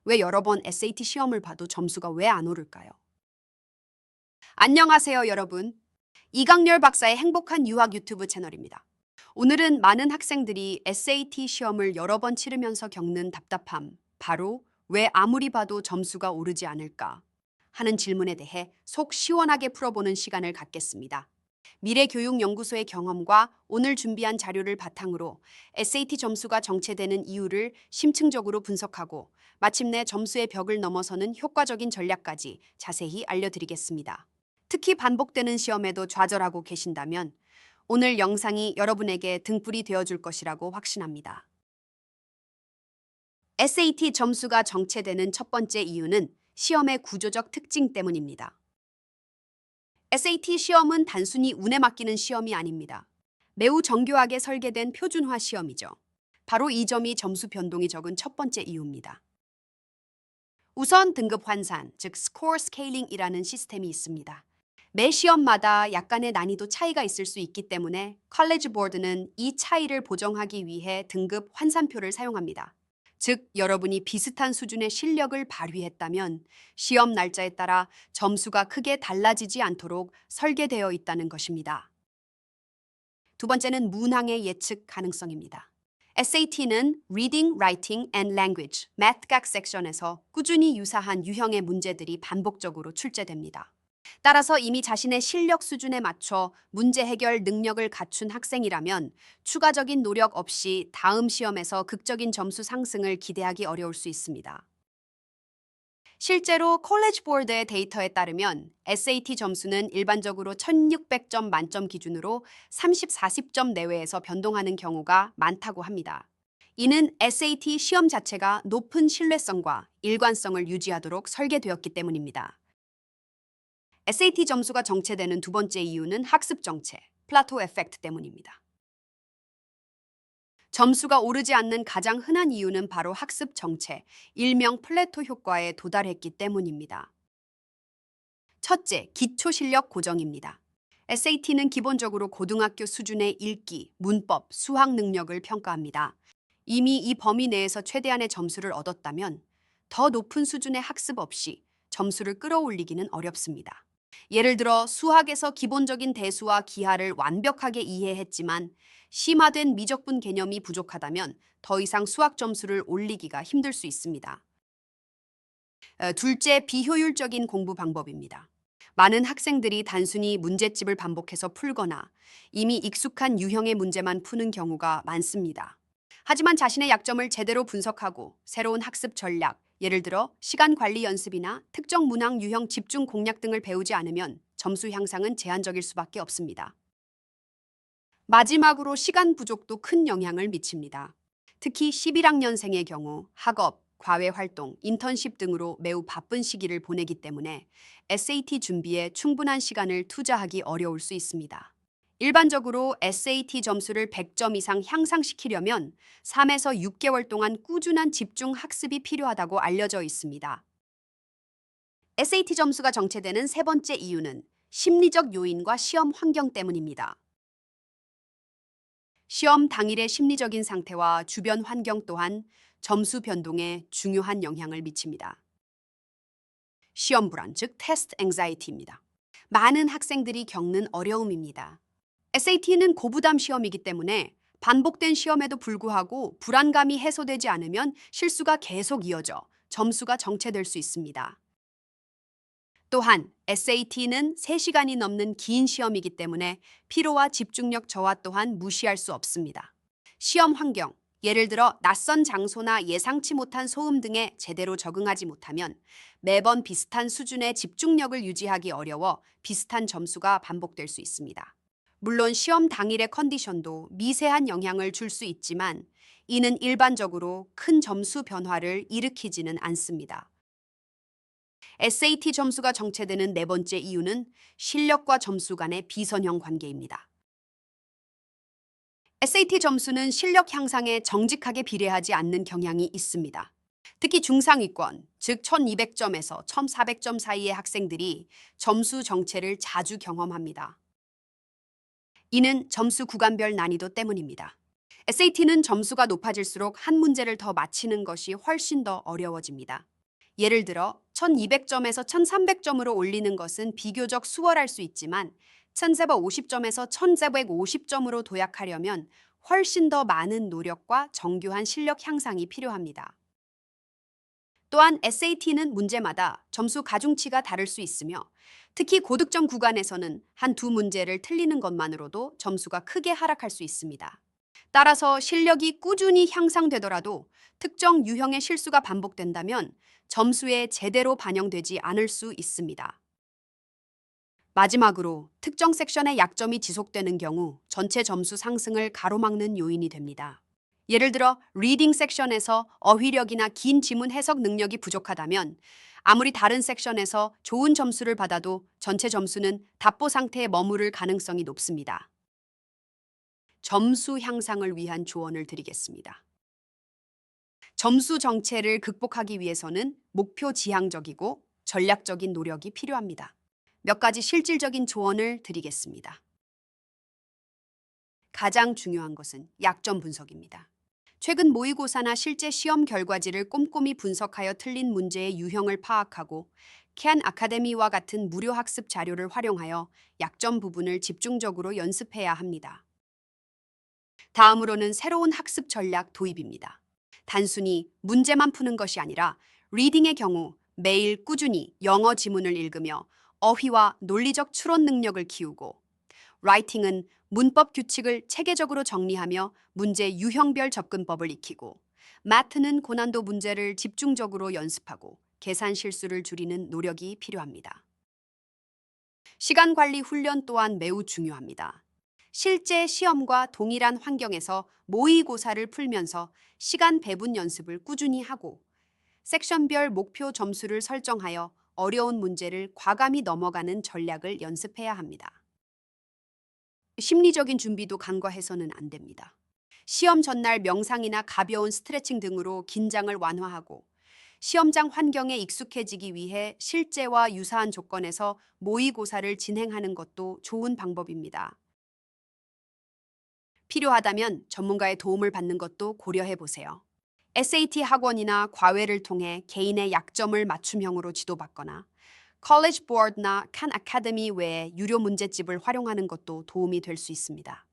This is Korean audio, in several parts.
왜 여러 번 SAT 시험을 봐도 점수가 왜 안 오를까요? 안녕하세요, 여러분. 이강렬 박사의 행복한 유학 유튜브 채널입니다. 오늘은 많은 학생들이 SAT 시험을 여러 번 치르면서 겪는 답답함, 바로 왜 아무리 봐도 점수가 오르지 않을까 하는 질문에 대해 속 시원하게 풀어보는 시간을 갖겠습니다. 미래교육연구소의 경험과 오늘 준비한 자료를 바탕으로 SAT 점수가 정체되는 이유를 심층적으로 분석하고 마침내 점수의 벽을 넘어서는 효과적인 전략까지 자세히 알려드리겠습니다. 특히 반복되는 시험에도 좌절하고 계신다면 오늘 영상이 여러분에게 등불이 되어줄 것이라고 확신합니다. SAT 점수가 정체되는 첫 번째 이유는 시험의 구조적 특징 때문입니다. SAT 시험은 단순히 운에 맡기는 시험이 아닙니다. 매우 정교하게 설계된 표준화 시험이죠. 바로 이 점이 점수 변동이 적은 첫 번째 이유입니다. 우선 등급 환산, 즉 스코어 스케일링이라는 시스템이 있습니다. 매 시험마다 약간의 난이도 차이가 있을 수 있기 때문에 컬리지 보드는 이 차이를 보정하기 위해 등급 환산표를 사용합니다. 즉, 여러분이 비슷한 수준의 실력을 발휘했다면 시험 날짜에 따라 점수가 크게 달라지지 않도록 설계되어 있다는 것입니다. 두 번째는 문항의 예측 가능성입니다. SAT는 Reading, Writing and Language, Math각 섹션에서 꾸준히 유사한 유형의 문제들이 반복적으로 출제됩니다. 따라서 이미 자신의 실력 수준에 맞춰 문제 해결 능력을 갖춘 학생이라면 추가적인 노력 없이 다음 시험에서 극적인 점수 상승을 기대하기 어려울 수 있습니다. 실제로 콜리지 보드의 데이터에 따르면 SAT 점수는 일반적으로 1600점 만점 기준으로 30, 40점 내외에서 변동하는 경우가 많다고 합니다. 이는 SAT 시험 자체가 높은 신뢰성과 일관성을 유지하도록 설계되었기 때문입니다. SAT 점수가 정체되는 두 번째 이유는 학습 정체, 플라토 에펙트 때문입니다. 점수가 오르지 않는 가장 흔한 이유는 바로 학습 정체, 일명 플래토 효과에 도달했기 때문입니다. 첫째, 기초 실력 고정입니다. SAT는 기본적으로 고등학교 수준의 읽기, 문법, 수학 능력을 평가합니다. 이미 이 범위 내에서 최대한의 점수를 얻었다면 더 높은 수준의 학습 없이 점수를 끌어올리기는 어렵습니다. 예를 들어 수학에서 기본적인 대수와 기하를 완벽하게 이해했지만 심화된 미적분 개념이 부족하다면 더 이상 수학 점수를 올리기가 힘들 수 있습니다. 둘째, 비효율적인 공부 방법입니다. 많은 학생들이 단순히 문제집을 반복해서 풀거나 이미 익숙한 유형의 문제만 푸는 경우가 많습니다. 하지만 자신의 약점을 제대로 분석하고 새로운 학습 전략, 예를 들어 시간 관리 연습이나 특정 문항 유형 집중 공략 등을 배우지 않으면 점수 향상은 제한적일 수밖에 없습니다. 마지막으로 시간 부족도 큰 영향을 미칩니다. 특히 11학년생의 경우 학업, 과외 활동, 인턴십 등으로 매우 바쁜 시기를 보내기 때문에 SAT 준비에 충분한 시간을 투자하기 어려울 수 있습니다. 일반적으로 SAT 점수를 100점 이상 향상시키려면 3에서 6개월 동안 꾸준한 집중 학습이 필요하다고 알려져 있습니다. SAT 점수가 정체되는 세 번째 이유는 심리적 요인과 시험 환경 때문입니다. 시험 당일의 심리적인 상태와 주변 환경 또한 점수 변동에 중요한 영향을 미칩니다. 시험 불안, 즉 테스트 앵자이티입니다. 많은 학생들이 겪는 어려움입니다. SAT는 고부담 시험이기 때문에 반복된 시험에도 불구하고 불안감이 해소되지 않으면 실수가 계속 이어져 점수가 정체될 수 있습니다. 또한 SAT는 3시간이 넘는 긴 시험이기 때문에 피로와 집중력 저하 또한 무시할 수 없습니다. 시험 환경, 예를 들어 낯선 장소나 예상치 못한 소음 등에 제대로 적응하지 못하면 매번 비슷한 수준의 집중력을 유지하기 어려워 비슷한 점수가 반복될 수 있습니다. 물론 시험 당일의 컨디션도 미세한 영향을 줄 수 있지만 이는 일반적으로 큰 점수 변화를 일으키지는 않습니다. SAT 점수가 정체되는 네 번째 이유는 실력과 점수 간의 비선형 관계입니다. SAT 점수는 실력 향상에 정직하게 비례하지 않는 경향이 있습니다. 특히 중상위권, 즉 1200점에서 1400점 사이의 학생들이 점수 정체를 자주 경험합니다. 이는 점수 구간별 난이도 때문입니다. SAT는 점수가 높아질수록 한 문제를 더 맞히는 것이 훨씬 더 어려워집니다. 예를 들어 1200점에서 1300점으로 올리는 것은 비교적 수월할 수 있지만 1450점에서 1450점으로 도약하려면 훨씬 더 많은 노력과 정교한 실력 향상이 필요합니다. 또한 SAT는 문제마다 점수 가중치가 다를 수 있으며 특히 고득점 구간에서는 한 두 문제를 틀리는 것만으로도 점수가 크게 하락할 수 있습니다. 따라서 실력이 꾸준히 향상되더라도 특정 유형의 실수가 반복된다면 점수에 제대로 반영되지 않을 수 있습니다. 마지막으로 특정 섹션의 약점이 지속되는 경우 전체 점수 상승을 가로막는 요인이 됩니다. 예를 들어 리딩 섹션에서 어휘력이나 긴 지문 해석 능력이 부족하다면 아무리 다른 섹션에서 좋은 점수를 받아도 전체 점수는 답보 상태에 머무를 가능성이 높습니다. 점수 향상을 위한 조언을 드리겠습니다. 점수 정체를 극복하기 위해서는 목표 지향적이고 전략적인 노력이 필요합니다. 몇 가지 실질적인 조언을 드리겠습니다. 가장 중요한 것은 약점 분석입니다. 최근 모의고사나 실제 시험 결과지를 꼼꼼히 분석하여 틀린 문제의 유형을 파악하고 캔 아카데미와 같은 무료 학습 자료를 활용하여 약점 부분을 집중적으로 연습해야 합니다. 다음으로는 새로운 학습 전략 도입입니다. 단순히 문제만 푸는 것이 아니라 리딩의 경우 매일 꾸준히 영어 지문을 읽으며 어휘와 논리적 추론 능력을 키우고 라이팅은 문법 규칙을 체계적으로 정리하며 문제 유형별 접근법을 익히고 매트는 고난도 문제를 집중적으로 연습하고 계산 실수를 줄이는 노력이 필요합니다. 시간 관리 훈련 또한 매우 중요합니다. 실제 시험과 동일한 환경에서 모의고사를 풀면서 시간 배분 연습을 꾸준히 하고 섹션별 목표 점수를 설정하여 어려운 문제를 과감히 넘어가는 전략을 연습해야 합니다. 심리적인 준비도 간과해서는 안 됩니다. 시험 전날 명상이나 가벼운 스트레칭 등으로 긴장을 완화하고 시험장 환경에 익숙해지기 위해 실제와 유사한 조건에서 모의고사를 진행하는 것도 좋은 방법입니다. 필요하다면 전문가의 도움을 받는 것도 고려해 보세요. SAT 학원이나 과외를 통해 개인의 약점을 맞춤형으로 지도받거나 컬리지 보드나 칸 아카데미 외에 유료 문제집을 활용하는 것도 도움이 될 수 있습니다.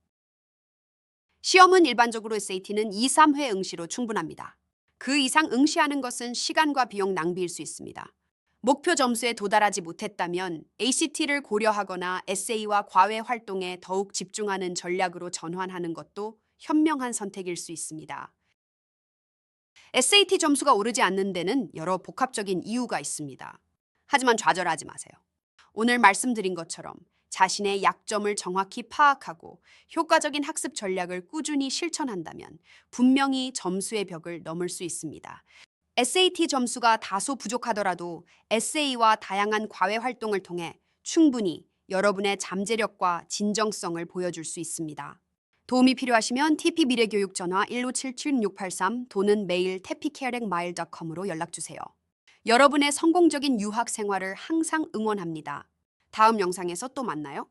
시험은 일반적으로 SAT는 2, 3회 응시로 충분합니다. 그 이상 응시하는 것은 시간과 비용 낭비일 수 있습니다. 목표 점수에 도달하지 못했다면 ACT를 고려하거나 에세이와 과외 활동에 더욱 집중하는 전략으로 전환하는 것도 현명한 선택일 수 있습니다. SAT 점수가 오르지 않는 데는 여러 복합적인 이유가 있습니다. 하지만 좌절하지 마세요. 오늘 말씀드린 것처럼 자신의 약점을 정확히 파악하고 효과적인 학습 전략을 꾸준히 실천한다면 분명히 점수의 벽을 넘을 수 있습니다. SAT 점수가 다소 부족하더라도 에세이와 다양한 과외 활동을 통해 충분히 여러분의 잠재력과 진정성을 보여줄 수 있습니다. 도움이 필요하시면 TP 미래교육 전화 1577-683 또는 메일 tappycareacmile.com으로 연락주세요. 여러분의 성공적인 유학 생활을 항상 응원합니다. 다음 영상에서 또 만나요.